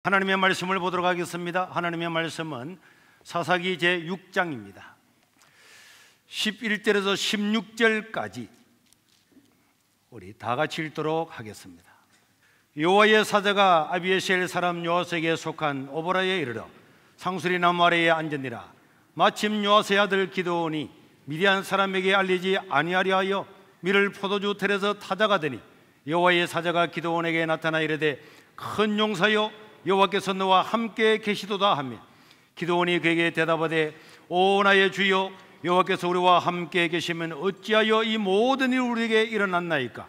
하나님의 말씀을 보도록 하겠습니다. 하나님의 말씀은 사사기 제6장입니다. 11절에서 16절까지 우리 다 같이 읽도록 하겠습니다. 여호와의 사자가 아비에셀 사람 요아스에게 속한 오보라에 이르러 상수리 나무 아래에 앉으니라. 마침 요아스의 아들 기드온이 미디안 사람에게 알리지 아니하려 하여 밀을 포도주 틀에서 타작하더니 여호와의 사자가 기드온에게 나타나 이르되 큰 용사여 여호와께서 너와 함께 계시도다 하며 기드온이 그에게 대답하되 오 나의 주여 여호와께서 우리와 함께 계시면 어찌하여 이 모든 일이 우리에게 일어났나이까?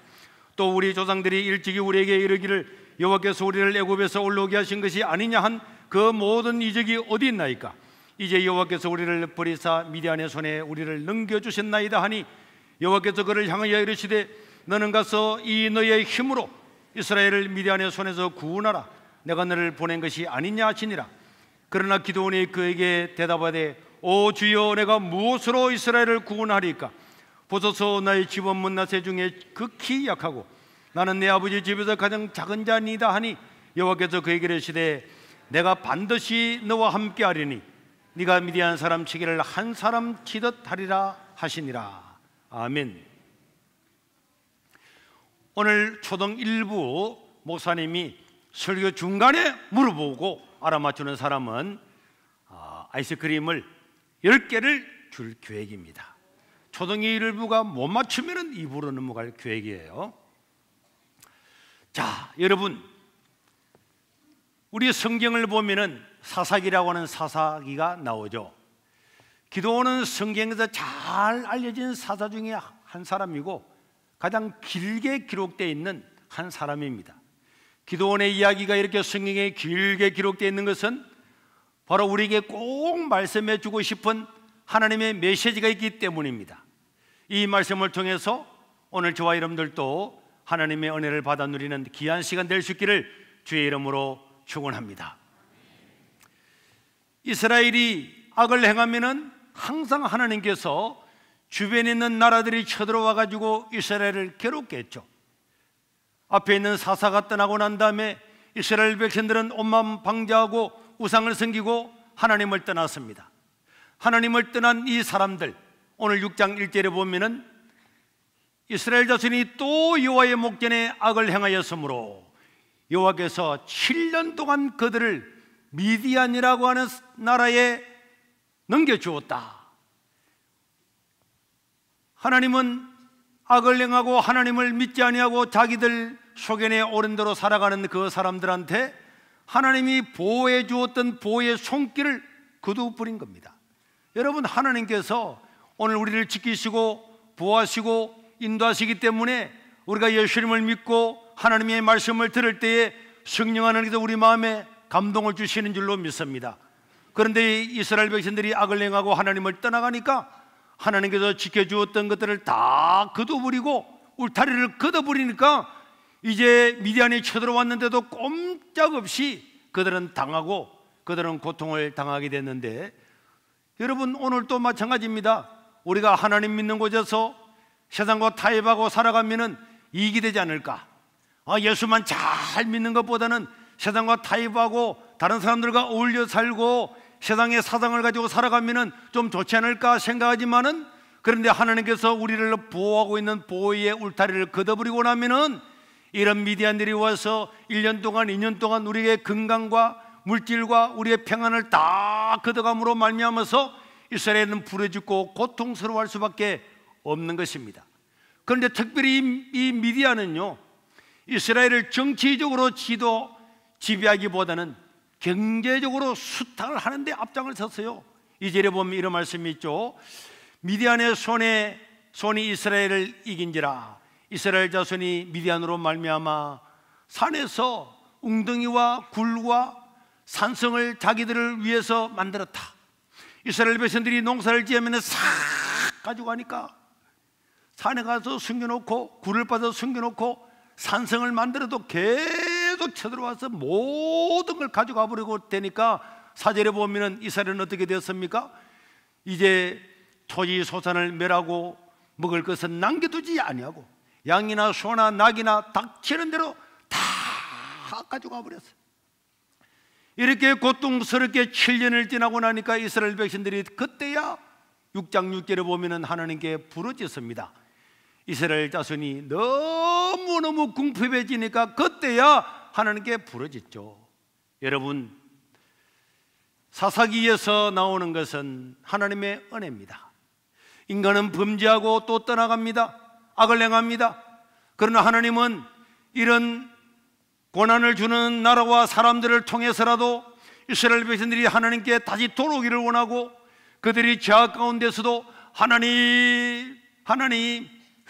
또 우리 조상들이 일찍이 우리에게 이르기를 여호와께서 우리를 애굽에서 올라오게 하신 것이 아니냐 한 그 모든 이적이 어디 있나이까? 이제 여호와께서 우리를 버리사 미디안의 손에 우리를 넘겨주셨나이다 하니 여호와께서 그를 향하여 이르시되 너는 가서 이 너의 힘으로 이스라엘을 미디안의 손에서 구원하라. 내가 너를 보낸 것이 아니냐 하시니라. 그러나 기드온이 그에게 대답하되 오 주여 내가 무엇으로 이스라엘을 구원하리까? 보소서 나의 집원 문나세 중에 극히 약하고 나는 내 아버지 집에서 가장 작은 자니이다 하니 여호와께서 그에게 이르시되 내가 반드시 너와 함께 하리니 네가 미디안 사람 치기를 한 사람 치듯 하리라 하시니라. 아멘. 오늘 초등 1부 목사님이 설교 중간에 물어보고 알아맞추는 사람은 아이스크림을 10개를 줄 계획입니다. 초등 1부가 못 맞추면 2부로 넘어갈 계획이에요. 자, 여러분, 우리 성경을 보면은 사사기라고 하는 사사기가 나오죠. 기드온은 성경에서 잘 알려진 사사 중에 한 사람이고 가장 길게 기록되어 있는 한 사람입니다. 기드온의 이야기가 이렇게 성경에 길게 기록되어 있는 것은 바로 우리에게 꼭 말씀해 주고 싶은 하나님의 메시지가 있기 때문입니다. 이 말씀을 통해서 오늘 저와 여러분들도 하나님의 은혜를 받아 누리는 귀한 시간 될 수 있기를 주의 이름으로 축원합니다. 이스라엘이 악을 행하면은 항상 하나님께서 주변에 있는 나라들이 쳐들어와 가지고 이스라엘을 괴롭게 했죠. 앞에 있는 사사가 떠나고 난 다음에 이스라엘 백성들은 온마음 방자하고 우상을 섬기고 하나님을 떠났습니다. 하나님을 떠난 이 사람들, 오늘 6장 1절에 보면은 이스라엘 자손이 또 여호와의 목전에 악을 행하였으므로 여호와께서 7년 동안 그들을 미디안이라고 하는 나라에 넘겨주었다. 하나님은 악을 행하고 하나님을 믿지 아니하고 자기들 소견에 오른 대로 살아가는 그 사람들한테 하나님이 보호해 주었던 보호의 손길을 거두어버린 겁니다. 여러분, 하나님께서 오늘 우리를 지키시고 보호하시고 인도하시기 때문에 우리가 예수님을 믿고 하나님의 말씀을 들을 때에 성령 하나님께서 우리 마음에 감동을 주시는 줄로 믿습니다. 그런데 이스라엘 백성들이 악을 행하고 하나님을 떠나가니까 하나님께서 지켜주었던 것들을 다 거둬버리고 울타리를 걷어버리니까 이제 미디안이 쳐들어왔는데도 꼼짝없이 그들은 당하고 그들은 고통을 당하게 됐는데, 여러분, 오늘도 마찬가지입니다. 우리가 하나님 믿는 곳에서 세상과 타협하고 살아가면은 이익이 되지 않을까? 예수만 잘 믿는 것보다는 세상과 타협하고 다른 사람들과 어울려 살고 세상의 사상을 가지고 살아가면은 좀 좋지 않을까 생각하지만은, 그런데 하나님께서 우리를 보호하고 있는 보호의 울타리를 걷어버리고 나면은 이런 미디안들이 와서 1년 동안 2년 동안 우리의 건강과 물질과 우리의 평안을 다 걷어감으로 말미암아서 이스라엘은 부러지고 고통스러워할 수밖에 없는 것입니다. 그런데 특별히 이 미디안은요, 이스라엘을 정치적으로 지배하기보다는 경제적으로 수탈을 하는데 앞장을 섰어요. 2절에 보면 이런 말씀이 있죠. 미디안의 손이 이스라엘을 이긴지라. 이스라엘 자손이 미디안으로 말미암아 산에서 웅덩이와 굴과 산성을 자기들을 위해서 만들었다. 이스라엘 백성들이 농사를 지으면 싹 가져가니까 산에 가서 숨겨놓고 굴을 빠서 숨겨놓고 산성을 만들어도 계속 쳐들어와서 모든 걸 가져가 버리고 되니까 4절에 보면은 이스라엘은 어떻게 되었습니까? 이제 토지 소산을 멸하고 먹을 것은 남겨두지 아니하고 양이나 소나 낙이나 닥치는 대로 다 가져가 버렸어요. 이렇게 고통스럽게 7년을 지나고 나니까 이스라엘 백성들이 그때야 6장 6절에 보면은 하나님께 부르짖습니다. 이스라엘 자손이 너무너무 궁핍해지니까 그때야 하나님께 부르짖죠. 여러분, 사사기에서 나오는 것은 하나님의 은혜입니다. 인간은 범죄하고 또 떠나갑니다. 악을 행합니다. 그러나 하나님은 이런 고난을 주는 나라와 사람들을 통해서라도 이스라엘 백성들이 하나님께 다시 돌아오기를 원하고, 그들이 죄악 가운데서도 하나님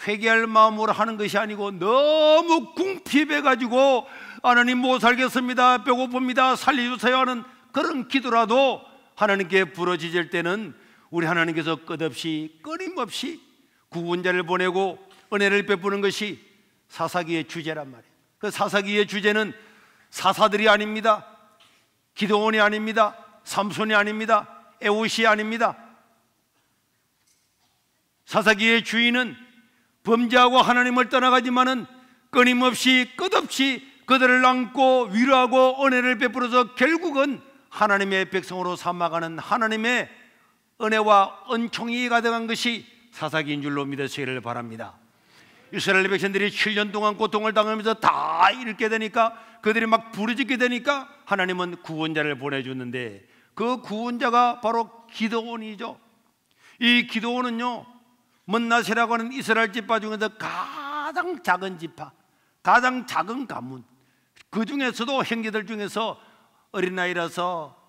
회개할 마음으로 하는 것이 아니고 너무 궁핍해가지고 하나님 못 살겠습니다, 배고픕니다, 살려주세요 하는 그런 기도라도 하나님께 부르짖을 때는 우리 하나님께서 끝없이 끊임없이 구원자를 보내고 은혜를 베푸는 것이 사사기의 주제란 말이에요. 그 사사기의 주제는 사사들이 아닙니다. 기드온이 아닙니다. 삼손이 아닙니다. 에봇이 아닙니다. 사사기의 주인은 범죄하고 하나님을 떠나가지만은 끊임없이 끝없이 그들을 안고 위로하고 은혜를 베풀어서 결국은 하나님의 백성으로 삼아가는 하나님의 은혜와 은총이 가득한 것이 사사기인 줄로 믿으시기를 바랍니다. 이스라엘 백성들이 7년 동안 고통을 당하면서 다 잃게 되니까, 그들이 막 부르짖게 되니까 하나님은 구원자를 보내주는데, 그 구원자가 바로 기드온이죠. 이 기드온은요, 므낫세라고 하는 이스라엘 지파 중에서 가장 작은 지파, 가장 작은 가문, 그 중에서도 형제들 중에서 어린아이라서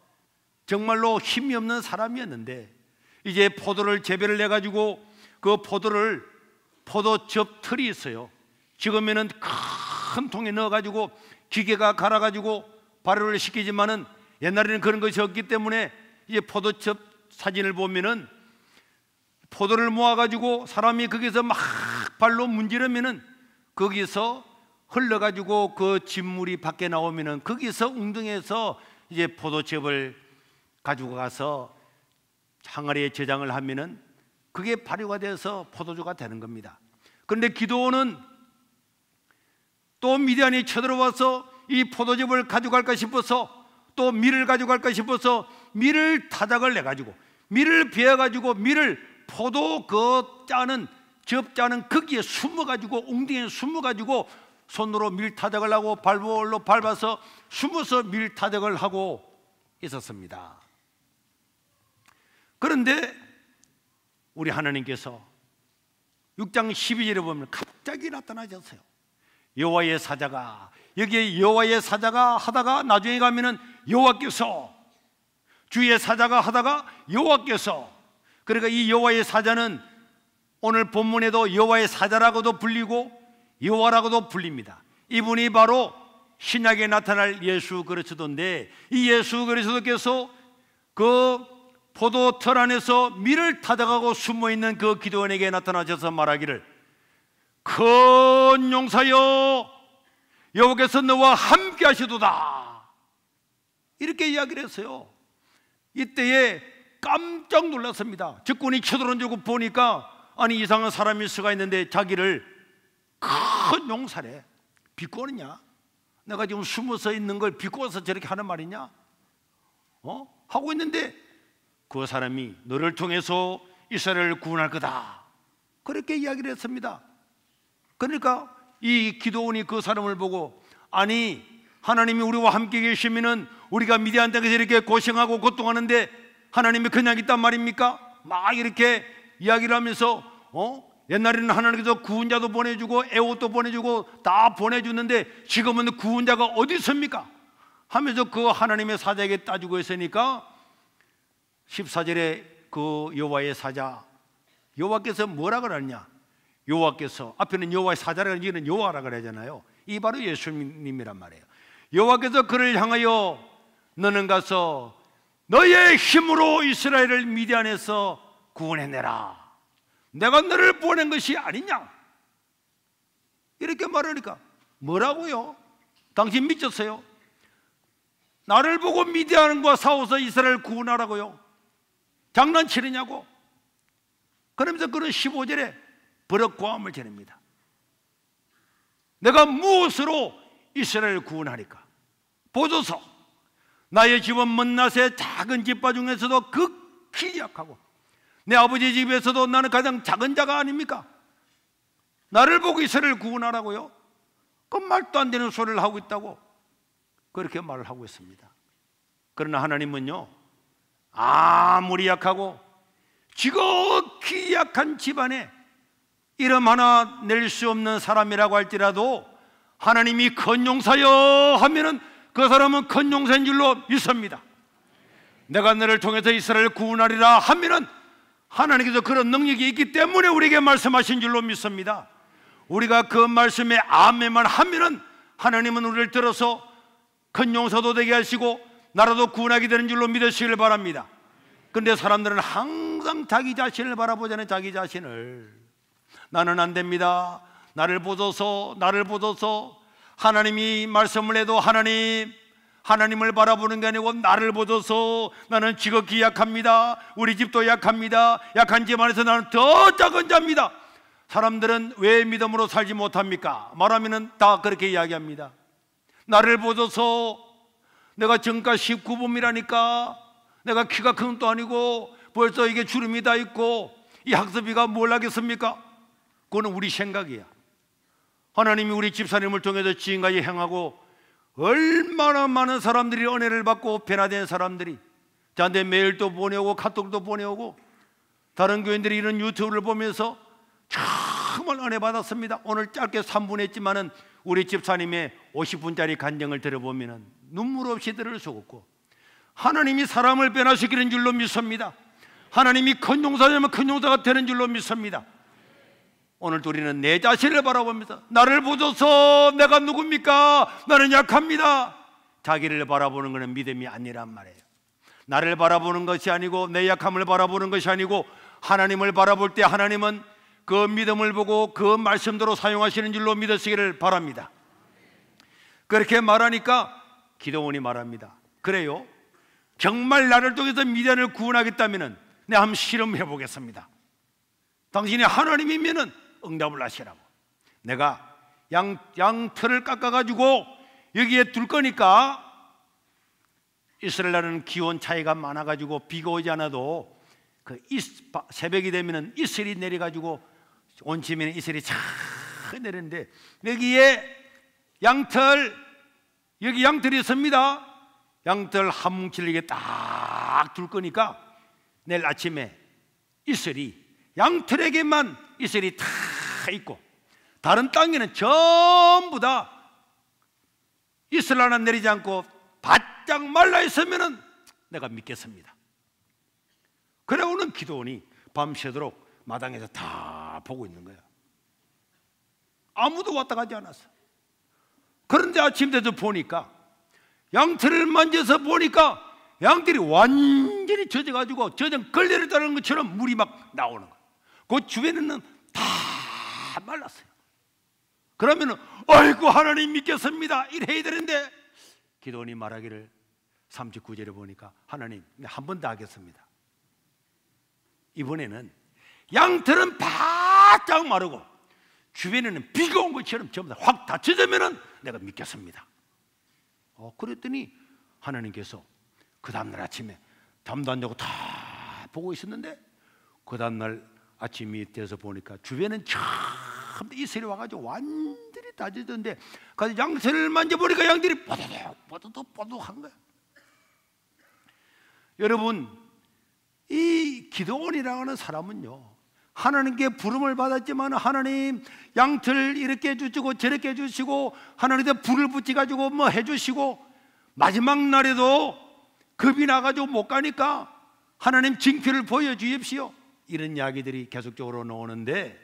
정말로 힘이 없는 사람이었는데, 이제 포도를 재배를 해가지고 그 포도즙 틀이 있어요. 지금에는 큰 통에 넣어가지고 기계가 갈아가지고 발효를 시키지만은 옛날에는 그런 것이 없기 때문에 이제 포도즙 사진을 보면은 포도를 모아가지고 사람이 거기서 막 발로 문지르면은 거기서 흘러가지고 그 진물이 밖에 나오면은 거기서 웅덩이에서 이제 포도즙을 가지고 가서 항아리에 저장을 하면은 그게 발효가 돼서 포도주가 되는 겁니다. 그런데 기드온은 또 미디안이 쳐들어와서 이 포도즙을 가져갈까 싶어서, 또 밀을 가져갈까 싶어서 밀을 타작을 내가지고, 밀을 베어가지고, 밀을 포도 그 짜는 즙 짜는 거기에 숨어가지고, 웅덩이에 숨어가지고 손으로 밀 타작을 하고 발볼로 밟아서 숨어서 밀 타작을 하고 있었습니다. 그런데 우리 하나님께서 6장 12절에 보면 갑자기 나타나셨어요. 여호와의 사자가, 여기에 여호와의 사자가 하다가 나중에 가면은 여호와께서, 주의 사자가 하다가 여호와께서, 그러니까 이 여호와의 사자는 오늘 본문에도 여호와의 사자라고도 불리고 여호와라고도 불립니다. 이분이 바로 신약에 나타날 예수 그리스도인데, 이 예수 그리스도께서 그 포도틀 안에서 밀을 타작하고 숨어있는 그 기드온에게 나타나셔서 말하기를, 큰 용사여, 여호와께서 너와 함께 하시도다, 이렇게 이야기를 했어요. 이때에 깜짝 놀랐습니다. 적군이 쳐들어온 줄 보니까, 아니 이상한 사람일 수가 있는데 자기를 큰 용사래, 비꼬느냐? 내가 지금 숨어서 있는 걸 비꼬아서 저렇게 하는 말이냐? 하고 있는데 그 사람이 너를 통해서 이스라엘을 구원할 거다, 그렇게 이야기를 했습니다. 그러니까 이 기드온이 그 사람을 보고, 아니 하나님이 우리와 함께 계시면은 우리가 미디안 땅에서 이렇게 고생하고 고통하는데 하나님이 그냥 있단 말입니까? 막 이렇게 이야기를 하면서 옛날에는 하나님께서 구원자도 보내주고 에봇도 보내주고 다 보내주는데 지금은 구원자가 어디 있습니까? 하면서 그 하나님의 사자에게 따지고 있으니까 14절에 그 여호와의 사자, 여호와께서 뭐라 그러냐? 여호와께서, 앞에는 여호와의 사자라고 하는 여호와라 그러잖아요. 이 바로 예수님이란 말이에요. 여호와께서 그를 향하여 너는 가서 너의 힘으로 이스라엘을 미디안에서 구원해내라, 내가 너를 보낸 것이 아니냐, 이렇게 말하니까 뭐라고요? 당신 미쳤어요? 나를 보고 미디안과 싸워서 이스라엘 구원하라고요? 장난치느냐고? 그러면서 그는 15절에 버럭고함을 지릅니다. 내가 무엇으로 이스라엘을 구원하니까? 보소서, 나의 집은 먼낫의 작은 집바 중에서도 극히 약하고 내 아버지 집에서도 나는 가장 작은 자가 아닙니까? 나를 보고 이스라엘을 구원하라고요? 그 말도 안 되는 소리를 하고 있다고 그렇게 말을 하고 있습니다. 그러나 하나님은요, 아무리 약하고 지극히 약한 집안에 이름 하나 낼 수 없는 사람이라고 할지라도 하나님이 건용사여 하면은 그 사람은 건용사인 줄로 믿습니다. 내가 너를 통해서 이스라엘을 구원하리라 하면은 하나님께서 그런 능력이 있기 때문에 우리에게 말씀하신 줄로 믿습니다. 우리가 그 말씀에 아멘만 하면은 하나님은 우리를 들어서 건용사도 되게 하시고 나라도 구원하게 되는 줄로 믿으시길 바랍니다. 그런데 사람들은 항상 자기 자신을 바라보잖아요. 자기 자신을. 나는 안 됩니다. 나를 보소서, 나를 보소서. 하나님이 말씀을 해도 하나님을 바라보는 게 아니고 나를 보소서. 나는 지극히 약합니다. 우리 집도 약합니다. 약한 집 안에서 나는 더 작은 자입니다. 사람들은 왜 믿음으로 살지 못합니까? 말하면은 다 그렇게 이야기합니다. 나를 보소서. 내가 정가 19범이라니까. 내가 키가 큰 것도 아니고 벌써 이게 주름이 다 있고 이 학습비가 뭘 하겠습니까? 그거는 우리 생각이야. 하나님이 우리 집사님을 통해서 지금까지 행하고 얼마나 많은 사람들이 은혜를 받고 변화된 사람들이 저한테 메일도 보내오고 카톡도 보내오고 다른 교인들이 이런 유튜브를 보면서 정말 은혜 받았습니다. 오늘 짧게 3분 했지만은 우리 집사님의 50분짜리 간증을 들어보면 눈물 없이 들을 수 없고 하나님이 사람을 변화시키는 줄로 믿습니다. 하나님이 큰 용사되면 큰 용사가 되는 줄로 믿습니다. 오늘도 우리는 내 자신을 바라보면서 나를 보소서. 내가 누굽니까? 나는 약합니다. 자기를 바라보는 것은 믿음이 아니란 말이에요. 나를 바라보는 것이 아니고 내 약함을 바라보는 것이 아니고 하나님을 바라볼 때 하나님은 그 믿음을 보고 그 말씀대로 사용하시는 줄로 믿으시기를 바랍니다. 그렇게 말하니까 기드온이 말합니다. 그래요? 정말 나를 통해서 미디안을 구원하겠다면 내가 한번 실험해 보겠습니다. 당신이 하나님이면은 응답을 하시라고. 내가 양털을 깎아가지고 여기에 둘 거니까 이스라엘은 기온 차이가 많아가지고 비가 오지 않아도 그 새벽이 되면은 이슬이 내려가지고 온치면 이슬이 쫙 내리는데 여기에 여기 양털이 있습니다. 양털 한 뭉치를 이게 딱 둘 거니까 내일 아침에 이슬이 양털에게만 이슬이 다 있고 다른 땅에는 전부 다 이슬 하나 내리지 않고 바짝 말라 있으면은 내가 믿겠습니다. 그래 오는 기드온이 밤새도록 마당에서 다 보고 있는 거야. 아무도 왔다 가지 않았어. 그런데 아침 돼서 보니까 양털을 만져서 보니까 양털이 완전히 젖어가지고 젖은 걸레를 따르는 것처럼 물이 막 나오는 거야. 그 주변에는 다 말랐어요. 그러면은 아이고 하나님 믿겠습니다 이래야 되는데 기드온이 말하기를 39절에 보니까 하나님 한 번 더 하겠습니다. 이번에는 양털은 바짝 마르고 주변에는 비가 온 것처럼 전부 다 확 닫혀지면은 내가 믿겠습니다. 그랬더니 하나님께서 그 다음날 아침에 잠도 안 자고 다 보고 있었는데 그 다음날 아침이 돼서 보니까 주변은 전부 이슬이 와가지고 완전히 다 젖었는데 가서 양털을 만져보니까 양들이 뽀득뽀득한 거야. 여러분 이 기드온이라고 하는 사람은요 하나님께 부름을 받았지만 하나님 양털 이렇게 해주시고 저렇게 해주시고 하나님께 불을 붙여가지고 뭐 해주시고 마지막 날에도 겁이 나가지고 못 가니까 하나님 징표를 보여주십시오 이런 이야기들이 계속적으로 나오는데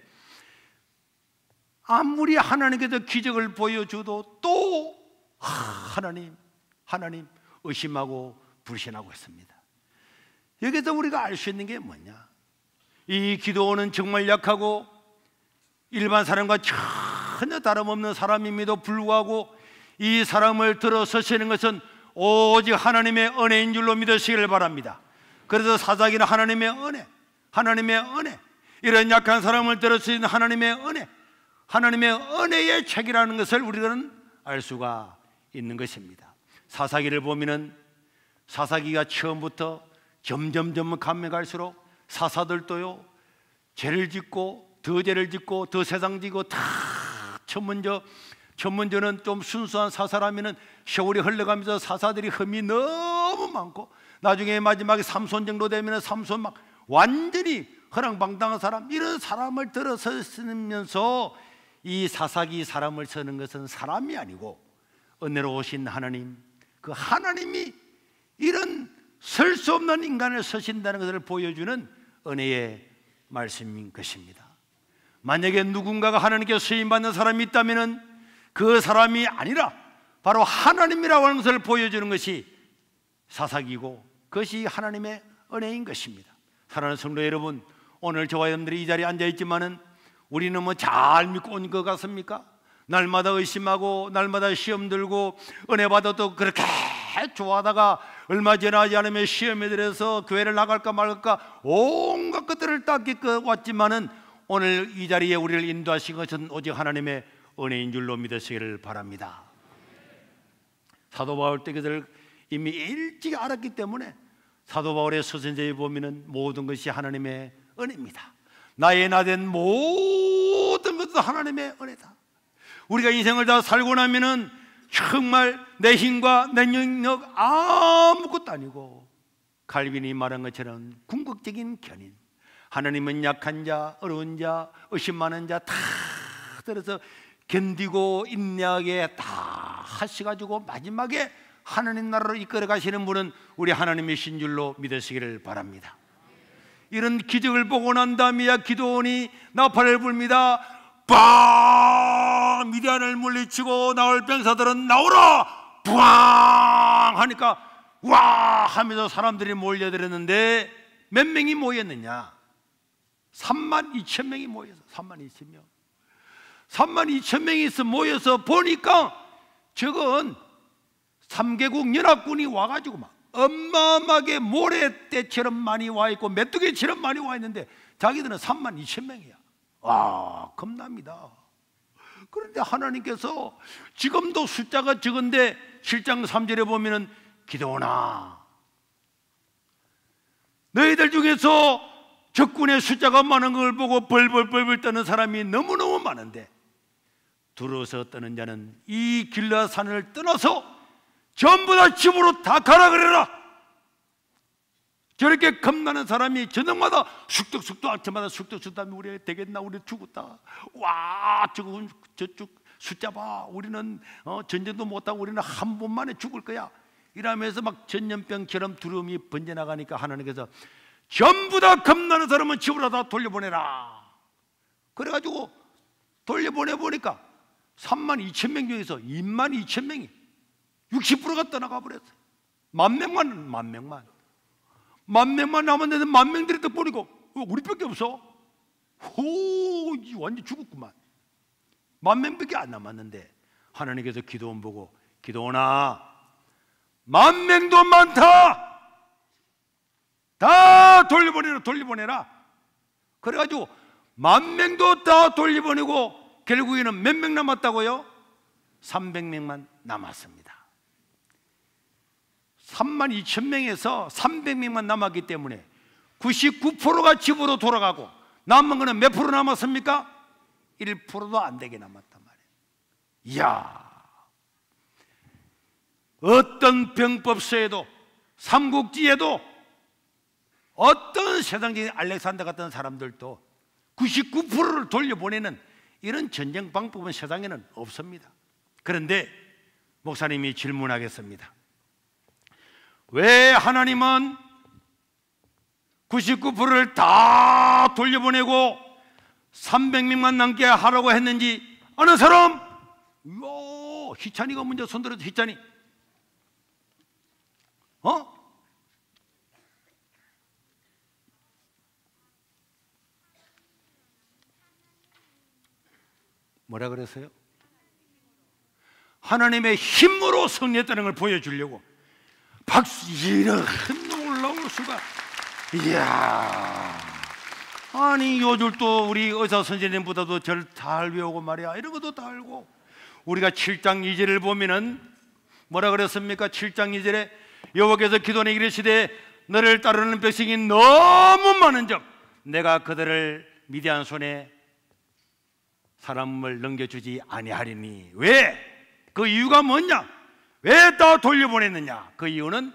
아무리 하나님께서 기적을 보여줘도 또 하나님 의심하고 불신하고 있습니다. 여기서 우리가 알 수 있는 게 뭐냐, 이 기드온은 정말 약하고 일반 사람과 전혀 다름없는 사람임에도 불구하고 이 사람을 들어서시는 것은 오직 하나님의 은혜인 줄로 믿으시기를 바랍니다. 그래서 사사기는 하나님의 은혜, 이런 약한 사람을 들어서시는 하나님의 은혜의 책이라는 것을 우리는 알 수가 있는 것입니다. 사사기를 보면은 사사기가 처음부터 점점 가면 갈수록 사사들도요, 죄를 짓고 더 죄를 짓고 더 세상 지고 다 첫 먼저는 좀 순수한 사사라면은 세월이 흘러가면서 사사들이 흠이 너무 많고, 나중에 마지막에 삼손 정도 되면은 삼손 막 완전히 허랑방탕한 사람, 이런 사람을 들어서 쓰면서 이 사사기 사람을 쓰는 것은 사람이 아니고 은혜로우신 하나님, 그 하나님이 이런 설 수 없는 인간을 쓰신다는 것을 보여주는 은혜의 말씀인 것입니다. 만약에 누군가가 하나님께 쓰임받는 사람이 있다면 그 사람이 아니라 바로 하나님이라고 하는 것을 보여주는 것이 사사기고, 그것이 하나님의 은혜인 것입니다. 사랑하는 성도 여러분, 오늘 저와 여러분들이 이 자리에 앉아있지만은 우리는 뭐 잘 믿고 온 것 같습니까? 날마다 의심하고 날마다 시험 들고 은혜 받아도 그렇게 좋아하다가 얼마 지나지 않으면 시험에 들어서 교회를 나갈까 말까 온갖 것들을 다 겪어왔지만은 오늘 이 자리에 우리를 인도하신 것은 오직 하나님의 은혜인 줄로 믿으시기를 바랍니다. 사도 바울 때 그것을 이미 일찍 알았기 때문에 사도 바울의 서신서에 보면은 모든 것이 하나님의 은혜입니다. 나의 나된 모든 것도 하나님의 은혜다. 우리가 인생을 다 살고 나면은 정말 내 힘과 내 능력 아무것도 아니고, 칼빈이 말한 것처럼 궁극적인 견인, 하나님은 약한 자, 어려운 자, 의심 많은 자 다 들어서 견디고 인내하게 다 하셔가지고 마지막에 하나님 나라로 이끌어 가시는 분은 우리 하나님이신 줄로 믿으시기를 바랍니다. 이런 기적을 보고 난 다음에야 기드온이 나팔을 불니다. 빵! 미디안을 물리치고 나올 병사들은 나오라! 빵! 하니까 와! 하면서 사람들이 몰려들었는데 몇 명이 모였느냐? 32,000명이 모여서 32,000명. 32,000명이 모여서 보니까 저건 3개국 연합군이 와가지고 막 어마어마하게 모래떼처럼 많이 와 있고 메뚜기처럼 많이 와 있는데 자기들은 32,000명이야. 와, 겁납니다. 그런데 하나님께서 지금도 숫자가 적은데 7장 3절에 보면은 기드온아, 너희들 중에서 적군의 숫자가 많은 걸 보고 벌벌 떠는 사람이 너무너무 많은데 두려워서 떠는 자는 이 길라산을 떠나서 전부 다 집으로 다 가라 그래라. 저렇게 겁나는 사람이 저녁마다 쑥덕쑥덕 아침마다 쑥덕쑥덕 하면 우리 되겠나, 우리 죽었다, 와 저쪽 숫자 봐, 우리는 전쟁도 못하고 우리는 한 번만에 죽을 거야, 이러면서 막 전염병처럼 두려움이 번져나가니까 하나님께서 전부 다 겁나는 사람은 집으로 다 돌려보내라. 그래가지고 돌려보내보니까 32,000명 중에서 22,000명이 60%가 떠나가 버렸어요. 만 명만 남았는데 만 명들이 또 보니까 우리밖에 없어. 호, 완전 죽었구만. 만 명밖에 안 남았는데 하나님께서 기드온 보고 기드온아, 10,000명도 많다. 다 돌려보내라. 그래가지고 10,000명도 다 돌려보내고 결국에는 몇 명 남았다고요? 300명만 남았습니다. 32,000명에서 300명만 남았기 때문에 99%가 집으로 돌아가고 남은 거는 몇 프로 남았습니까? 1%도 안 되게 남았단 말이에요. 이야, 어떤 병법서에도 삼국지에도 어떤 세상적인 알렉산더 같은 사람들도 99%를 돌려보내는 이런 전쟁 방법은 세상에는 없습니다. 그런데 목사님이 질문하겠습니다. 왜 하나님은 99%를 다 돌려보내고 300명만 남게 하라고 했는지 아는 사람? 이야, 희찬이가 먼저 손들어줘. 희찬이. 뭐라 그랬어요? 하나님의 힘으로 승리했다는 걸 보여주려고. 박수, 이런 놀라울 수가. 이야, 아니 요절도 우리 의사 선생님보다도 절 잘 외우고 말이야. 이런 것도 다 알고. 우리가 7장 2절을 보면은 뭐라 그랬습니까? 7장 2절에 여호와께서 기도원에게 이르시되 너를 따르는 백성이 너무 많은즉 내가 그들을 미디안 손에 사람을 넘겨주지 아니하리니. 왜? 그 이유가 뭐냐? 왜 다 돌려보냈느냐? 그 이유는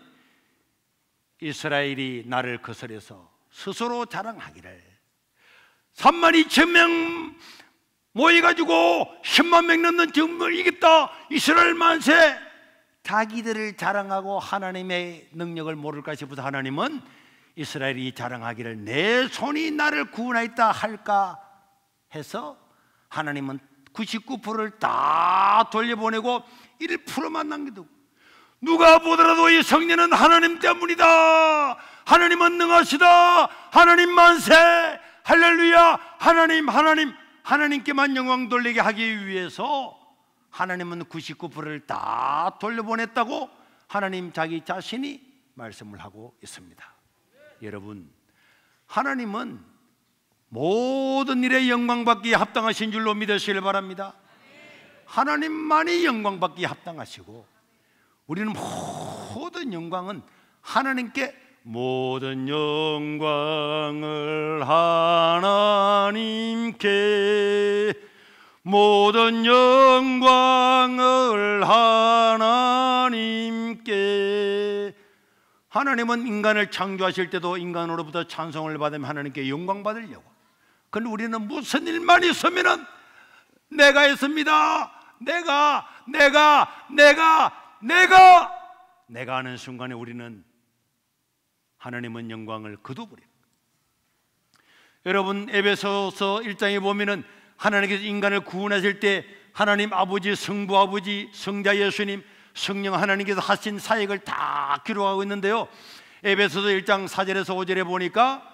이스라엘이 나를 거스려서 스스로 자랑하기를 32,000명 모여가지고 10만 명 넘는 정부를 이겼다, 이스라엘 만세. 자기들을 자랑하고 하나님의 능력을 모를까 싶어서 하나님은 이스라엘이 자랑하기를 내 손이 나를 구원하였다 할까 해서 하나님은 99%를 다 돌려보내고 1%만 남겨두고, 누가 보더라도 이 성령은 하나님 때문이다, 하나님은 능하시다, 하나님 만세, 할렐루야, 하나님께만 영광 돌리게 하기 위해서 하나님은 99%를 다 돌려보냈다고 하나님 자기 자신이 말씀을 하고 있습니다. 여러분, 하나님은 모든 일에 영광받기에 합당하신 줄로 믿으시길 바랍니다. 하나님만이 영광받기에 합당하시고, 우리는 모든 영광은 하나님께, 모든 영광을 하나님께, 모든 영광을 하나님께. 하나님은 인간을 창조하실 때도 인간으로부터 찬송을 받으면 하나님께 영광 받으려고. 그런데 우리는 무슨 일만 있으면은 내가 했습니다, 내가 하는 순간에 우리는 하나님은 영광을 거둬버려요. 여러분, 에베소서 1장에 보면은 하나님께서 인간을 구원하실 때 하나님 아버지, 성부 아버지, 성자 예수님, 성령 하나님께서 하신 사역을 다 기록하고 있는데요, 에베소서 1장 4절에서 5절에 보니까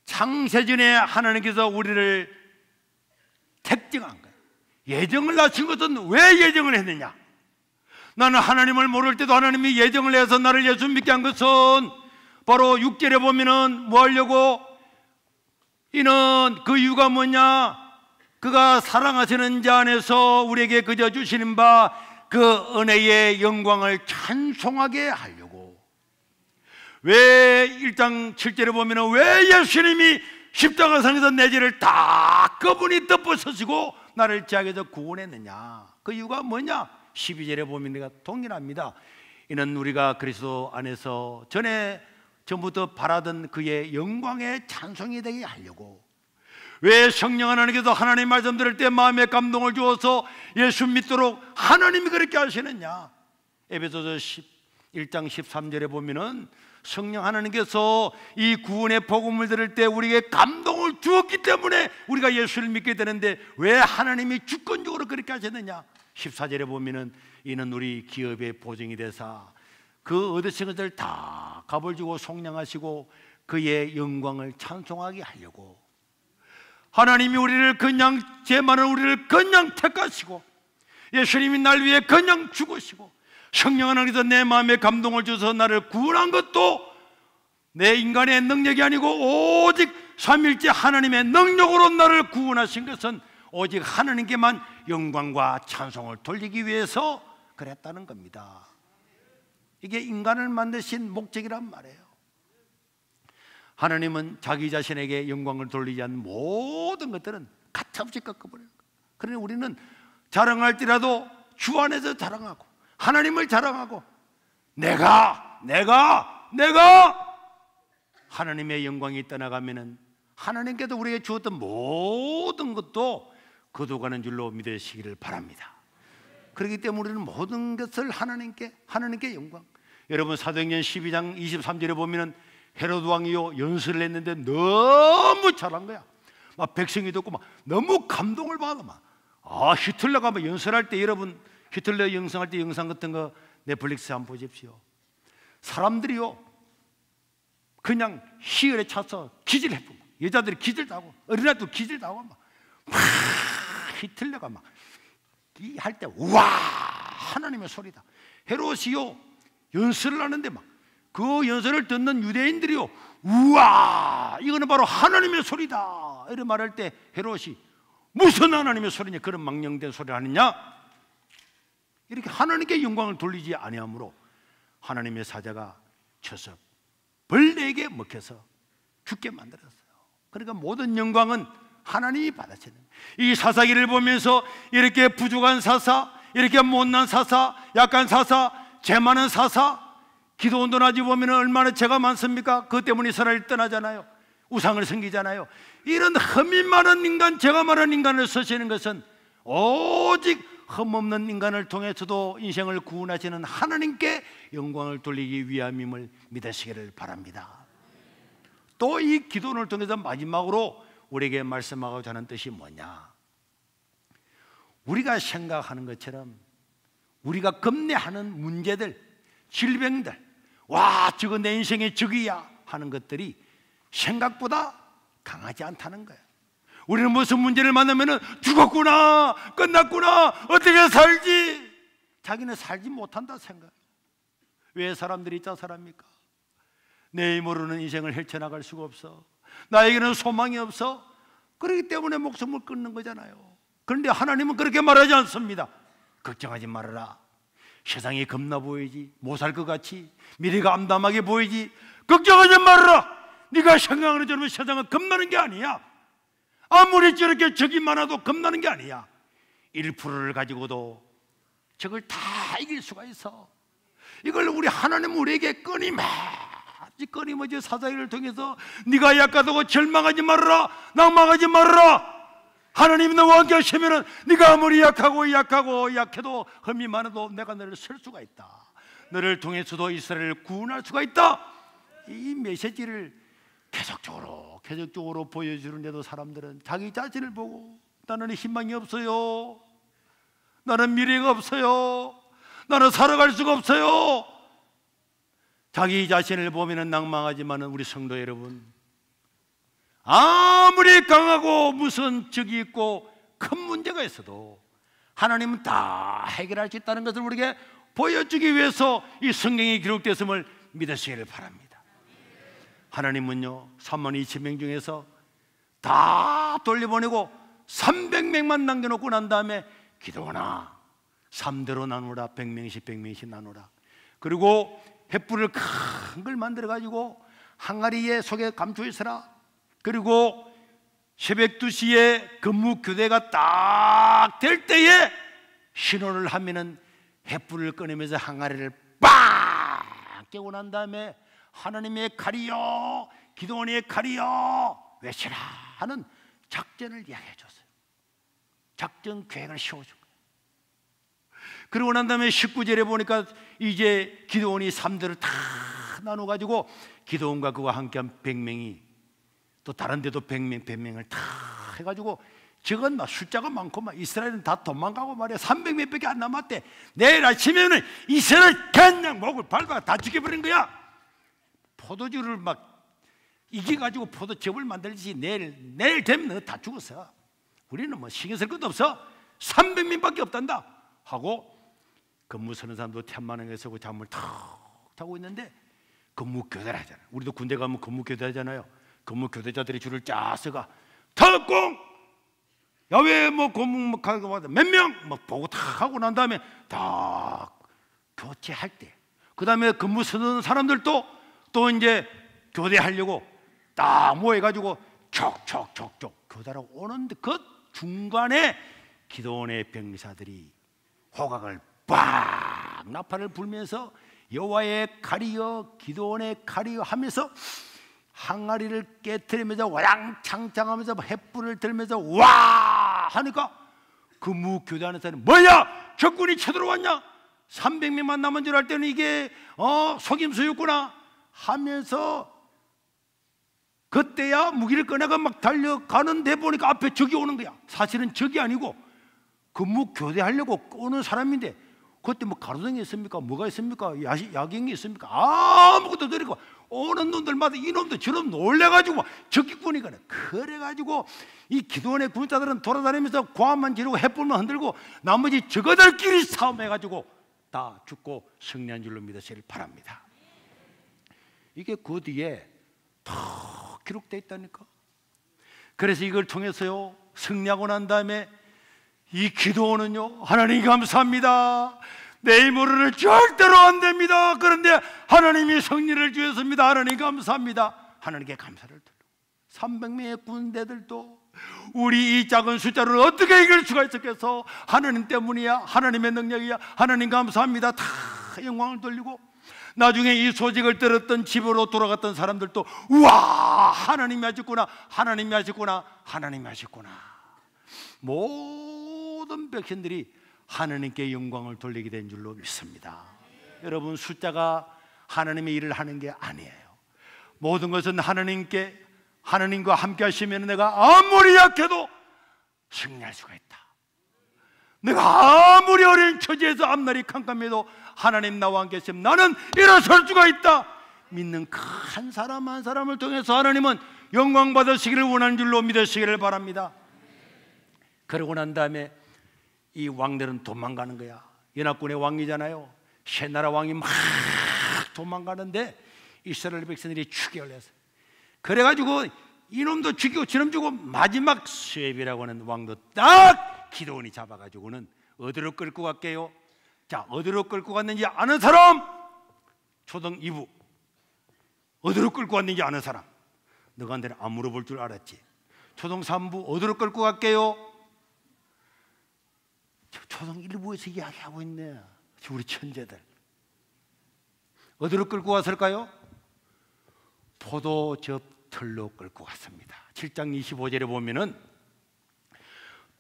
창세전에 하나님께서 우리를 택정한 거예요. 예정을 하신 것은 왜 예정을 했느냐? 나는 하나님을 모를 때도 하나님이 예정을 해서 나를 예수 믿게 한 것은 바로 6절에 보면은 뭐 하려고? 이는 그 이유가 뭐냐? 그가 사랑하시는 자 안에서 우리에게 그저 주시는 바 그 은혜의 영광을 찬송하게 하려고. 왜 1장 7절에 보면 왜 예수님이 십자가상에서 내 죄를 다 그분이 덮어서시고 나를 죄악에서 구원했느냐? 그 이유가 뭐냐? 12절에 보면 내가 동일합니다. 이는 우리가 그리스도 안에서 전부터 바라던 그의 영광의 찬송이 되게 하려고. 왜 성령 하나님께서 하나님 말씀 들을 때 마음에 감동을 주어서 예수 믿도록 하나님이 그렇게 하시느냐? 에베소서 1장 13절에 보면은 성령 하나님께서 이 구원의 복음을 들을 때 우리에게 감동을 주었기 때문에 우리가 예수를 믿게 되는데 왜 하나님이 주권적으로 그렇게 하셨느냐? 14절에 보면은 이는 우리 기업의 보증이 되사 그 얻으신 것들 다 값을 주고 속량하시고 그의 영광을 찬송하게 하려고. 하나님이 우리를 그냥, 죄 많은 우리를 그냥 택하시고 예수님이 날 위해 그냥 죽으시고 성령 하나님께서 내 마음에 감동을 주셔서 나를 구원한 것도 내 인간의 능력이 아니고 오직 삼위일체 하나님의 능력으로 나를 구원하신 것은 오직 하나님께만 영광과 찬송을 돌리기 위해서 그랬다는 겁니다. 이게 인간을 만드신 목적이란 말이에요. 하나님은 자기 자신에게 영광을 돌리지 않는 모든 것들은 가차없이 꺾어버려요. 그러니 우리는 자랑할지라도 주 안에서 자랑하고 하나님을 자랑하고 내가 하나님의 영광이 떠나가면은 하나님께서 우리에게 주었던 모든 것도 거둬가는 줄로 믿으시기를 바랍니다. 그렇기 때문에 우리는 모든 것을 하나님께 영광. 여러분, 사도행전 12장 23절에 보면은 헤로드 왕이요 연설을 했는데 너무 잘한 거야. 막 백성이 듣고 막 너무 감동을 받아. 막 히틀러가 막 연설할 때, 여러분 히틀러 영상할 때 영상 같은 거 넷플릭스 한번 보십시오. 사람들이요 그냥 희열에 차서 기절했고, 여자들이 기절도 하고 어린아이도 기절도 하고 막 히틀러가 막 할 때 우와 하나님의 소리다. 헤롯이요 연설을 하는데 막 그 연설을 듣는 유대인들이요 우와 이거는 바로 하나님의 소리다 이렇게 말할 때 헤롯이 무슨 하나님의 소리냐, 그런 망령된 소리를 하느냐, 이렇게 하나님께 영광을 돌리지 아니하므로 하나님의 사자가 쳐서 벌레에게 먹혀서 죽게 만들었어요. 그러니까 모든 영광은 하나님이 받으시는 거예요. 이 사사기를 보면서 이렇게 부족한 사사, 이렇게 못난 사사, 약한 사사, 죄 많은 사사, 기도원도 나지 보면 얼마나 죄가 많습니까? 그것 때문에 이스라엘 떠나잖아요. 우상을 섬기잖아요. 이런 흠이 많은 인간, 죄가 많은 인간을 쓰시는 것은 오직 흠없는 인간을 통해서도 인생을 구원하시는 하나님께 영광을 돌리기 위함임을 믿으시기를 바랍니다. 또 이 기도원을 통해서 마지막으로 우리에게 말씀하고자 하는 뜻이 뭐냐? 우리가 생각하는 것처럼 우리가 겁내하는 문제들, 질병들, 와 저거 내 인생의 적이야 하는 것들이 생각보다 강하지 않다는 거예요. 우리는 무슨 문제를 만나면 죽었구나, 끝났구나, 어떻게 살지? 자기는 살지 못한다 생각. 왜 사람들이 자살합니까? 내 모르는 인생을 헤쳐나갈 수가 없어. 나에게는 소망이 없어. 그렇기 때문에 목숨을 끊는 거잖아요. 그런데 하나님은 그렇게 말하지 않습니다. 걱정하지 말아라. 세상이 겁나 보이지, 못 살 것 같이, 미래가 암담하게 보이지, 걱정하지 말아라. 네가 생각하는 대로 세상은 겁나는 게 아니야. 아무리 저렇게 적이 많아도 겁나는 게 아니야. 1%를 가지고도 적을 다 이길 수가 있어. 이걸 우리 하나님은 우리에게 끊임없이 사사기를 통해서 네가 약하다고 절망하지 말아라, 낭망하지 말아라. 하나님이 너와 함께 하시면 네가 아무리 약해도 흠이 많아도 내가 너를 쓸 수가 있다. 너를 통해서도 이스라엘을 구원할 수가 있다. 이 메시지를 계속적으로 보여주는데도 사람들은 자기 자신을 보고 나는 희망이 없어요, 나는 미래가 없어요, 나는 살아갈 수가 없어요. 자기 자신을 보면 낭망하지만 우리 성도 여러분, 아무리 강하고 무슨 적이 있고 큰 문제가 있어도 하나님은 다 해결할 수 있다는 것을 우리에게 보여주기 위해서 이 성경이 기록됐음을 믿으시기를 바랍니다. 하나님은요 32,000명 중에서 다 돌려보내고 300명만 남겨놓고 난 다음에 기도하나 3대로 나누라, 100명씩 나누라. 그리고 횃불을 큰 걸 만들어 가지고 항아리에 속에 감춰 있어라. 그리고 새벽 2시에 근무교대가 딱 될 때에 신호를 하면은 횃불을 꺼내면서 항아리를 빵 깨고 난 다음에 하나님의 칼이여, 기도원의 칼이여 외치라 하는 작전을 이야기해 줬어요. 작전 계획을 세워준 거예요. 그러고 난 다음에 19절에 보니까 이제 기도원이 3대를 다 나눠가지고 기도원과 그와 함께한 100명이 또 다른 데도 100명을 다 해가지고 저건 막 숫자가 많고 막 이스라엘은 다 도망가고 말이야. 300몇 밖에 안 남았대. 내일 아침에는 이스라엘 그냥 목을 밟아 다 죽여버린 거야. 포도주를 막 이겨가지고 포도즙을 만들지 내일 되면 너 다 죽었어. 우리는 뭐 신경 쓸 것도 없어. 300명밖에 없단다 하고 근무 서는 사람도 텐만원에 서고 잠을 탁 자고 있는데 근무 교대를 하잖아요. 우리도 군대 가면 근무 교대 하잖아요. 근무 교대자들이 줄을 쫙 서가 특공 야외 뭐 고문 가고 몇 명 뭐 보고 탁 하고 난 다음에 다 교체할 때 그 다음에 근무 서는 사람들도 또 이제 교대하려고 딱 모여가지고 촉촉촉촉 교대하고 오는데 그 중간에 기도원의 병사들이 호각을 빡 나팔을 불면서 여호와의 칼이여, 기도원의 칼이여 하면서 항아리를 깨트리면서 와랑창창하면서 횃불을 들면서 와 하니까 근무 교대하는 사람이 뭐야 적군이 쳐들어왔냐, 300명만 남은 줄 알 때는 이게 속임수였구나 하면서 그때야 무기를 꺼내가 막 달려가는데 보니까 앞에 적이 오는 거야. 사실은 적이 아니고 근무 교대하려고 오는 사람인데 그때 뭐 가로등이 있습니까? 뭐가 있습니까? 야경이 있습니까? 아무것도 없고 오는 놈들마다 이놈도 저놈 놀래가지고 적기꾼이거나 그래가지고 이 기도원의 군사들은 돌아다니면서 고함만 지르고 횃불만 흔들고 나머지 저거들끼리 싸움해가지고 다 죽고 승리한 줄로 믿으시길 바랍니다. 이게 그 뒤에 다 기록되어 있다니까. 그래서 이걸 통해서요 승리하고 난 다음에 이 기도원은요 하나님 감사합니다. 내 힘으로는 절대로 안 됩니다. 그런데 하나님이 승리를 주셨습니다. 하나님 감사합니다. 하나님께 감사를 드리고 300명의 군대들도 우리 이 작은 숫자를 어떻게 이길 수가 있었겠어? 하나님 때문이야. 하나님의 능력이야. 하나님 감사합니다. 다 영광을 돌리고 나중에 이 소식을 들었던 집으로 돌아갔던 사람들도 우와, 하나님이 하셨구나, 하나님이 하셨구나, 하나님이 하셨구나. 모든 백성들이 하나님께 영광을 돌리게 된 줄로 믿습니다. 여러분, 숫자가 하나님의 일을 하는 게 아니에요. 모든 것은 하나님과 함께 하시면 내가 아무리 약해도 승리할 수가 있다. 내가 아무리 어려운 처지에서 앞날이 캄캄해도 하나님 나와 함께 계시면 나는 일어설 수가 있다. 믿는 그 한 사람 한 사람을 통해서 하나님은 영광 받으시기를 원하는 줄로 믿으시기를 바랍니다. 그러고 난 다음에 이 왕들은 도망가는 거야. 연합군의 왕이잖아요. 새 나라 왕이 막 도망가는데 이스라엘 백성들이 추격을 했어요. 그래가지고 이놈도 죽이고 저놈 죽고 마지막 수앱이라고 하는 왕도 딱 기드온이 잡아가지고는 어디로 끌고 갈게요? 자, 어디로 끌고 갔는지 아는 사람? 초등 2부. 어디로 끌고 갔는지 아는 사람? 너한테는 안 물어볼 줄 알았지. 초등 3부 어디로 끌고 갈게요? 초등 1부에서 이야기하고 있네. 우리 천재들. 어디로 끌고 갔을까요? 포도즙 털로 끌고 갔습니다. 7장 25절에 보면은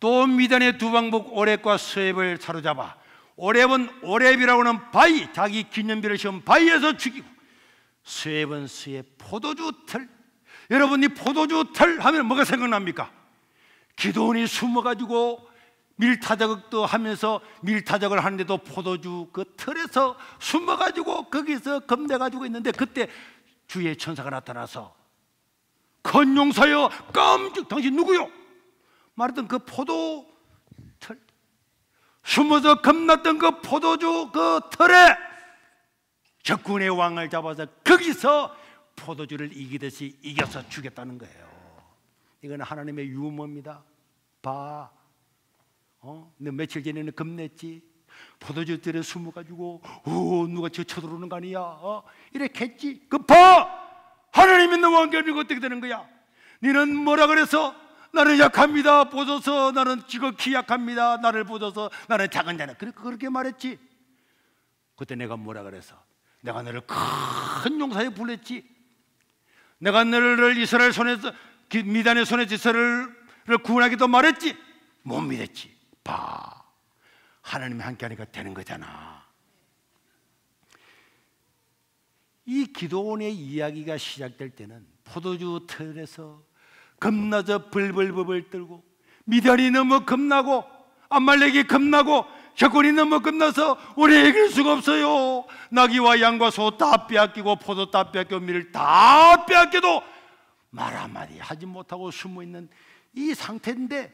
또 미단의 두 방복 오렙과 스웹을 사로잡아 오렙은 오렙이라고 하는 바위, 자기 기념비를 씌운 바위에서 죽이고 스웹은 스의 포도주 털. 여러분, 이 포도주 털 하면 뭐가 생각납니까? 기드온이 숨어가지고 밀타작도 하면서 밀타작을 하는데도 포도주 그 털에서 숨어가지고 거기서 겁내가지고 있는데 그때 주의 천사가 나타나서 큰 용사여 깜찍 당신 누구요? 말했던 그 포도 털, 숨어서 겁났던 그 포도주 그 털에 적군의 왕을 잡아서 거기서 포도주를 이기듯이 이겨서 죽였다는 거예요. 이건 하나님의 유머입니다. 봐, 너 며칠 전에는 겁냈지. 포도주 털에 숨어가지고 누가 저 쳐들어오는 거 아니야? 이렇게 했지. 그 봐, 하나님 있는 왕께는 어떻게 되는 거야? 너는 뭐라 그래서? 나는 약합니다. 보소서. 나는 지극히 약합니다. 나를 보소서. 나는 작은 자네. 그렇게 말했지. 그때 내가 뭐라 그래서? 내가 너를 큰 용사에 불렀지. 내가 너를 이스라엘 손에서 미단의 손에서 이스라엘을 구원하기도 말했지. 못 믿었지. 봐, 하나님이 함께하니까 되는 거잖아. 이 기드온의 이야기가 시작될 때는 포도주 털에서 겁나서 벌벌벌 떨고 미단이 너무 겁나고 암말렉이 겁나고 적군이 너무 겁나서 우리 이길 수가 없어요. 나귀와 양과 소 다 빼앗기고 포도 다 빼앗기고 밀을 다 빼앗겨도 말 한마디 하지 못하고 숨어있는 이 상태인데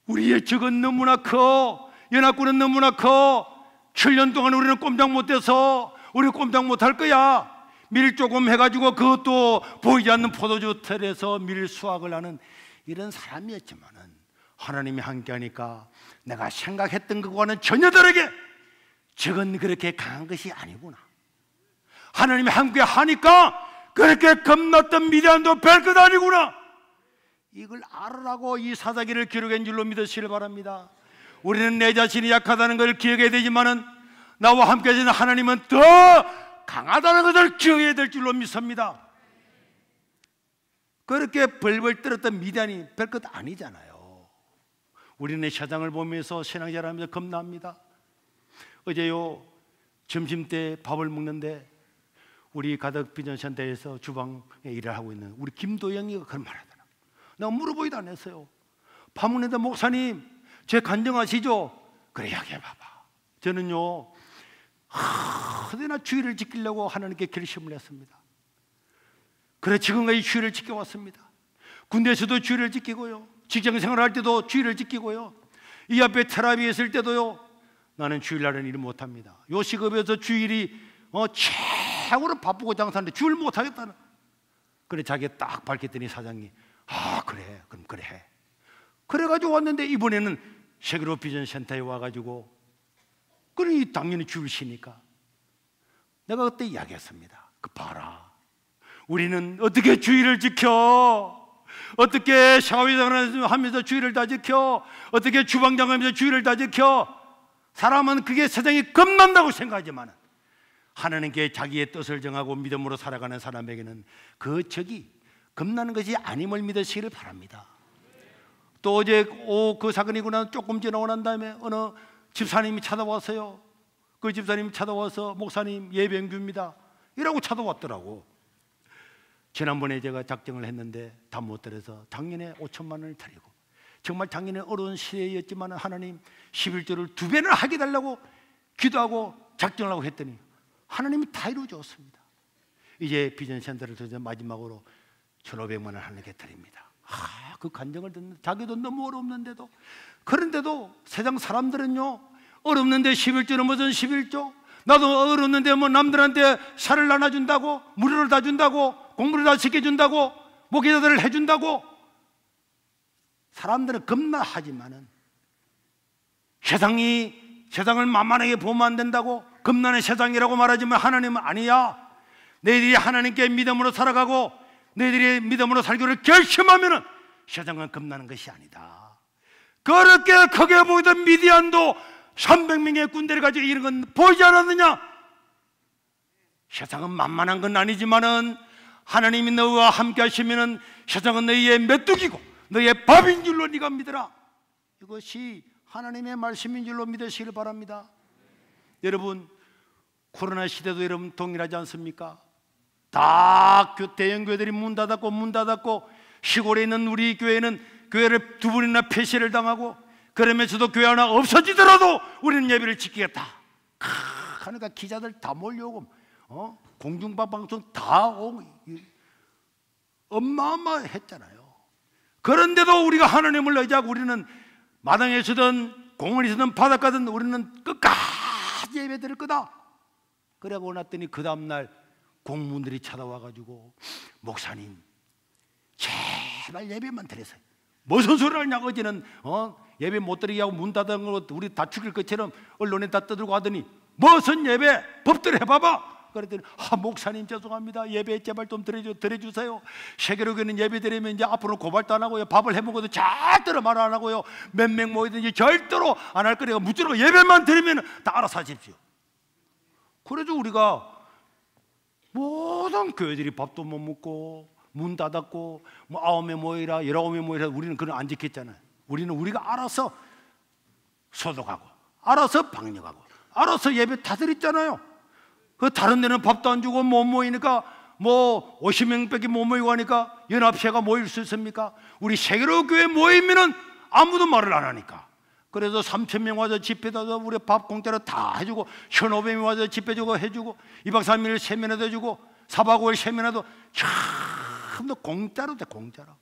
우리의 적은 너무나 커. 연합군은 너무나 커. 7년 동안 우리는 꼼짝 못해서 우리 꼼짝 못할 거야. 밀 조금 해가지고 그것도 보이지 않는 포도주 털에서 밀 수확을 하는 이런 사람이었지만은 하나님이 함께하니까 내가 생각했던 것과는 전혀 다르게 적은 그렇게 강한 것이 아니구나. 하나님이 함께하니까 그렇게 겁났던 미디안도 별것 아니구나. 이걸 알으라고 이 사사기를 기록한 줄로 믿으시길 바랍니다. 우리는 내 자신이 약하다는 걸 기억해야 되지만은 나와 함께 하시는 하나님은 더 강하다는 것을 기억해야 될 줄로 믿습니다. 그렇게 벌벌 떨었던 미디안이 별것 아니잖아요. 우리는 세상을 보면서 신앙생활하면서 겁납니다. 어제요 점심때 밥을 먹는데 우리 가덕 비전센터에서 주방에 일을 하고 있는 우리 김도영이가 그런 말 하더라. 내가 물어보지도 않았어요. 밥 먹는데 목사님 제 간증하시죠? 그래 이야기해봐봐. 저는요 어디나 주의를 지키려고 하나님께 결심을 했습니다. 그래 지금까지 주의를 지켜왔습니다. 군대에서도 주의를 지키고요, 직장생활 할 때도 주의를 지키고요, 이 앞에 테라비에 있을 때도요 나는 주일날은 일을 못합니다. 요 시급에서 주일이 최고로 바쁘고 장사하는데 주일 못하겠다는. 그래 자기가 딱 밝혔더니 사장이 아 그래 그럼 그래 해. 그래가지고 왔는데 이번에는 세계로 비전센터에 와가지고 그러니 당연히 주시니까 내가 그때 이야기했습니다. 그 봐라, 우리는 어떻게 주의를 지켜? 어떻게 샤워장을 하면서 주의를 다 지켜? 어떻게 주방장 하면서 주의를 다 지켜? 사람은 그게 세상이 겁난다고 생각하지만 하나님께 자기의 뜻을 정하고 믿음으로 살아가는 사람에게는 그 적이 겁나는 것이 아님을 믿으시기를 바랍니다. 또 어제 그 사건이 있고 난 조금 지나고 난 다음에 어느 집사님이 찾아왔어요. 그 집사님이 찾아와서 목사님 예배인규입니다 이라고 찾아왔더라고. 지난번에 제가 작정을 했는데 다 못 들어서 작년에 5천만 원을 드리고, 정말 작년에 어려운 시대였지만 하나님 11조를 2배나 하게 달라고 기도하고 작정을 하고 했더니 하나님이 다 이루어 줬습니다. 이제 비전센터를 통해서 마지막으로 1,500만 원 하나님께 드립니다. 그 간증을 듣는, 자기도 너무 어렵는데도, 그런데도 세상 사람들은요, 어렵는데 11조는 무슨 11조? 나도 어렵는데 뭐 남들한테 살을 나눠준다고, 무료를 다 준다고, 공부를 다 시켜준다고, 목회자들을 해준다고. 사람들은 겁나하지만은 세상을 만만하게 보면 안 된다고 겁나는 세상이라고 말하지만 하나님은 아니야. 너희들이 하나님께 믿음으로 살아가고 너희들이 믿음으로 살기를 결심하면은 세상은 겁나는 것이 아니다. 그렇게 크게 보이던 미디안도 300명의 군대를 가지고 이런 건 보이지 않았느냐? 세상은 만만한 건 아니지만은 하나님이 너와 함께 하시면은 세상은 너희의 메뚜기고 너희의 밥인 줄로 네가 믿어라. 이것이 하나님의 말씀인 줄로 믿으시길 바랍니다. 여러분, 코로나 시대도 여러분 동일하지 않습니까? 다 대형 교회들이 문 닫았고 시골에 있는 우리 교회는 교회를 2번이나 폐쇄를 당하고, 그러면서도 교회 하나 없어지더라도 우리는 예배를 지키겠다 하니까 기자들 다 몰려오고 공중방송 다 오고 어마어마했잖아요. 그런데도 우리가 하나님을 의지하고 우리는 마당에 서든 공원에 서든 바닷가든 우리는 끝까지 예배 드릴 거다. 그러고 났더니 그 다음날 공무원들이 찾아와가지고 목사님 제발 예배만 드리세요. 무슨 소리를 하냐고. 어제는 예배 못 드리게 하고 문 닫은 거 우리 다 죽일 것처럼 언론에 다 떠들고 하더니 무슨 예배 법대로 해봐봐. 그랬더니 목사님 죄송합니다. 예배 제발 좀 드려주세요. 세계로교는 예배 드리면 이제 앞으로 고발도 안 하고요, 밥을 해먹어도 절대로 말 안 하고요, 몇 명 모이든지 절대로 안 할 거니까 무조건 예배만 드리면 다 알아서 하십시오. 그래도 우리가 모든 교회들이 밥도 못 먹고 문 닫았고 뭐 9명 모이라 19명 모이라 우리는 그건 안 지켰잖아요. 우리는 우리가 알아서 소독하고 알아서 방역하고 알아서 예배 다 드렸잖아요. 그 다른 데는 밥도 안 주고 못 모이니까 뭐 50명밖에 못 모이고 하니까 연합회가 모일 수 있습니까? 우리 세계로 교회 모이면은 아무도 말을 안 하니까. 그래서 3,000명 와서 집회도 우리 밥 공짜로 다 해주고 1,500명 와서 집회 주고 해주고 2박 3일 세면회도 해주고 4박 5일 세면회도 전부 공짜로 돼. 공짜로.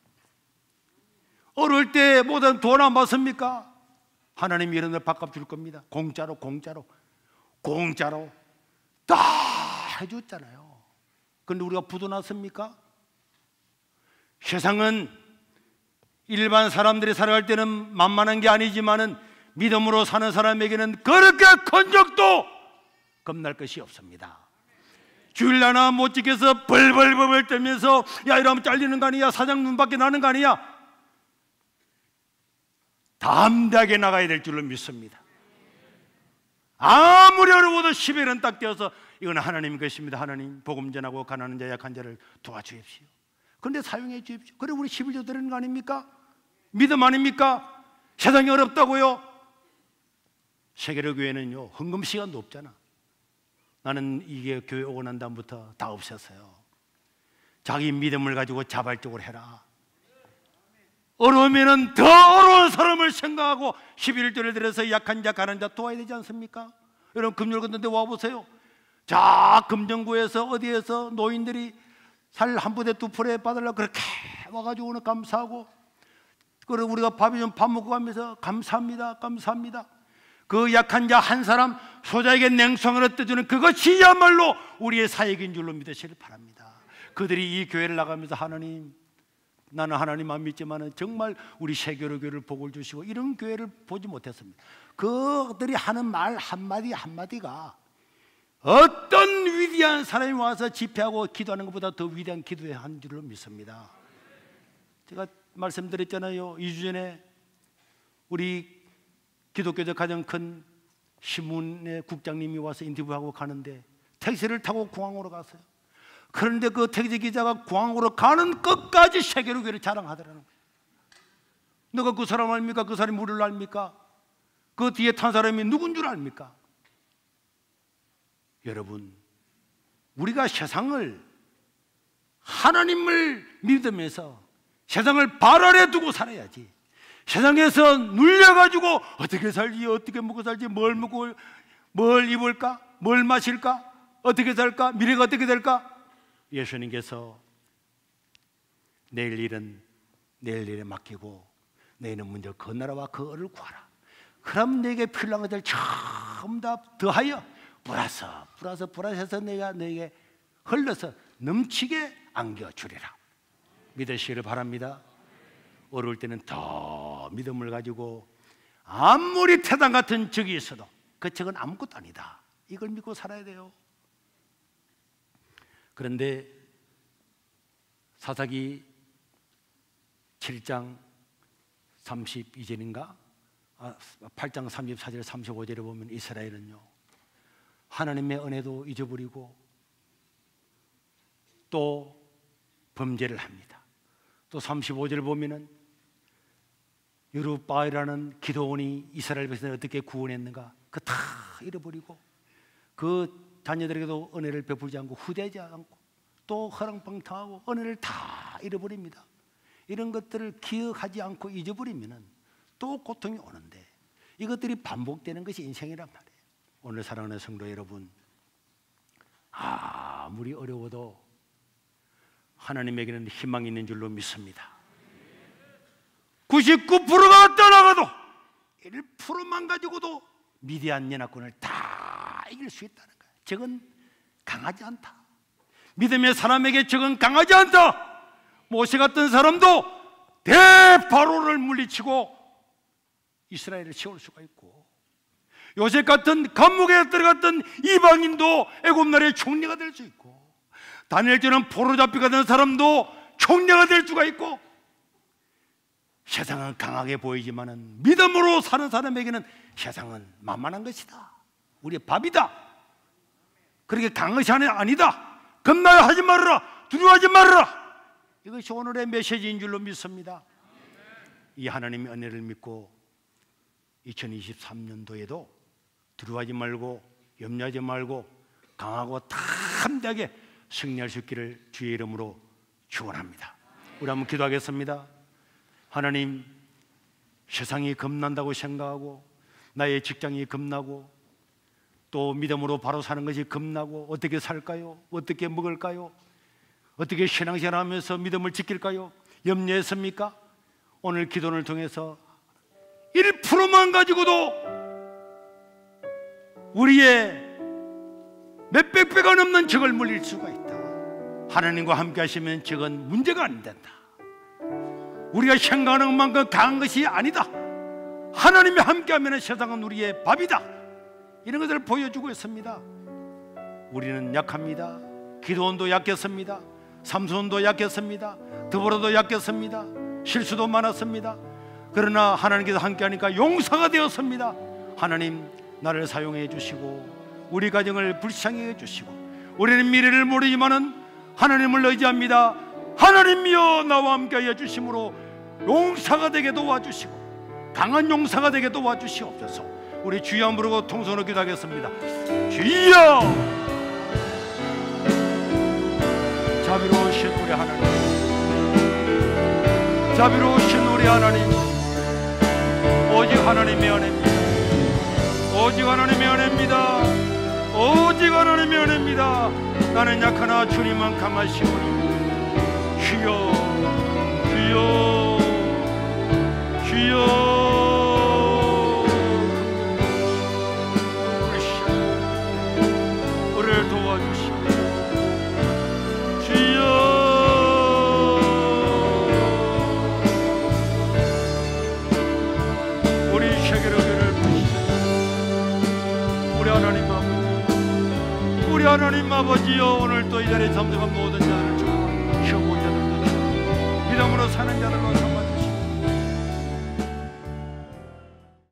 어릴 때 뭐든 돈 안 받습니까? 하나님이 이런 데 밥값 줄 겁니다. 공짜로 다 해줬잖아요. 그런데 우리가 부도났습니까? 세상은 일반 사람들이 살아갈 때는 만만한 게 아니지만은 믿음으로 사는 사람에게는 그렇게 큰 적도 겁날 것이 없습니다. 주일 하나 못 지켜서 벌벌벌 떨면서 야 이러면 잘리는 거 아니야, 사장 눈밖에 나는 거 아니야, 담대하게 나가야 될 줄로 믿습니다. 아무리 어려워도 10일은 딱 떼어서 이건 하나님 것입니다. 하나님 복음 전하고 가난한 자 약한 자를 도와주십시오. 그런데 사용해 주십시오. 그래 우리 11조 드리는 거 아닙니까? 믿음 아닙니까? 세상이 어렵다고요? 세계로 교회는요 헌금 시간도 없잖아. 나는 이게 교회 오고 난 다음부터 다 없었어요. 자기 믿음을 가지고 자발적으로 해라. 어려우면은 더 어려운 사람을 생각하고 11조를 들여서 약한 자 가난한 자 도와야 되지 않습니까? 여러분 금요일 같은 데 와보세요. 자 금정구에서 어디에서 노인들이 살 한 부대 2풀에 받으려고 그렇게 와가지고 오늘 감사하고, 그리고 우리가 밥이 좀 밥 먹고 가면서 감사합니다 그 약한 자 한 사람 소자에게 냉성을 얻어주는 그것이야말로 우리의 사역인 줄로 믿으시길 바랍니다. 그들이 이 교회를 나가면서 하나님 나는 하나님만 믿지만 정말 우리 세계로 교회를 복을 주시고 이런 교회를 보지 못했습니다. 그들이 하는 말 한마디 한마디가 어떤 위대한 사람이 와서 집회하고 기도하는 것보다 더 위대한 기도에 한 줄로 믿습니다. 제가 말씀드렸잖아요. 2주 전에 우리 기독교적 가장 큰 신문의 국장님이 와서 인터뷰하고 가는데 택시를 타고 공항으로 갔어요. 그런데 그 택시 기자가 공항으로 가는 끝까지 세계로 교회를 자랑하더라는 거예요. 너가 그 사람 압니까? 그 사람이 우리를 압니까? 그 뒤에 탄 사람이 누군 줄 압니까? 여러분, 우리가 세상을 하나님을 믿으면서 세상을 발 아래 두고 살아야지. 세상에서 눌려가지고 어떻게 살지, 어떻게 먹고 살지, 뭘 먹고 뭘 입을까, 뭘 마실까, 어떻게 살까, 미래가 어떻게 될까? 예수님께서 내일 일은 내일 일에 맡기고 너희는 먼저 그 나라와 그 을을 구하라. 그럼 내게 필요한 것들 전부 다 더하여 불어서 내가 너에게 흘러서 넘치게 안겨주리라. 믿으시기를 바랍니다. 어려울 때는 더 믿음을 가지고 아무리 태당 같은 적이 있어도 그 적은 아무것도 아니다, 이걸 믿고 살아야 돼요. 그런데 사사기 7장 32절인가 8장 34절 35절에 보면 이스라엘은요 하나님의 은혜도 잊어버리고 또 범죄를 합니다. 또 35절 보면은 여룹바알이라는 기도원이 이스라엘 백성을 어떻게 구원했는가 그 다 잃어버리고 그 자녀들에게도 은혜를 베풀지 않고 후대하지 않고 또 허랑방탕하고 은혜를 다 잃어버립니다. 이런 것들을 기억하지 않고 잊어버리면 또 고통이 오는데 이것들이 반복되는 것이 인생이란 말이에요. 오늘 사랑하는 성도 여러분, 아무리 어려워도 하나님에게는 희망이 있는 줄로 믿습니다. 99%가 떠나가도 1%만 가지고도 미디안 연합군을 다 이길 수 있다는 거예요. 적은 강하지 않다. 믿음의 사람에게 적은 강하지 않다. 모세 같은 사람도 대바로를 물리치고 이스라엘을 세울 수가 있고, 요셉 같은 감옥에 들어갔던 이방인도 애굽 나라의 총리가 될 수 있고, 다니엘처럼 포로 잡히가 된 사람도 총리가 될 수가 있고, 세상은 강하게 보이지만은 믿음으로 사는 사람에게는 세상은 만만한 것이다. 우리의 밥이다. 그렇게 강한 것이 아니다. 겁나하지 말아라. 두려워하지 말아라. 이것이 오늘의 메시지인 줄로 믿습니다. 이 하나님의 은혜를 믿고 2023년도에도 두려워하지 말고 염려하지 말고 강하고 담대하게 승리할 수 있기를 주의 이름으로 축원합니다. 우리 한번 기도하겠습니다. 하나님, 세상이 겁난다고 생각하고 나의 직장이 겁나고 또 믿음으로 바로 사는 것이 겁나고 어떻게 살까요? 어떻게 먹을까요? 어떻게 신앙생활하면서 믿음을 지킬까요? 염려했습니까? 오늘 기도를 통해서 1%만 가지고도 우리의 몇백 배가 넘는 적을 물릴 수가 있다. 하나님과 함께 하시면 적은 문제가 안 된다. 우리가 생각하는 것만큼 강한 것이 아니다. 하나님이 함께하면 세상은 우리의 밥이다. 이런 것들을 보여주고 있습니다. 우리는 약합니다. 기도원도 약했습니다. 삼손도 약했습니다. 드보라도 약했습니다. 실수도 많았습니다. 그러나 하나님께서 함께하니까 용사가 되었습니다. 하나님, 나를 사용해 주시고 우리 가정을 불쌍히 해주시고, 우리는 미래를 모르지만은 하나님을 의지합니다. 하나님이여 나와 함께하여 주심으로 용사가 되게 도와주시고 강한 용사가 되게 도와주시옵소서. 우리 주여 한번 부르고 통성으로 기도하겠습니다. 주여! 자비로우신 우리 하나님, 자비로우신 우리 하나님, 오직 하나님의 은혜입니다. 오직 하나님의 은혜입니다. 오직 하나님의 은혜입니다. 나는 약하나 주님은 강하시오니 주여, 주여, 주여. 우리를 도와주시오. 주여, 아버지여, 오늘 또 이 자리에 참석한 모든 자를 축복하고 시험 본 자들도 축복하고 믿음으로 사는 자들로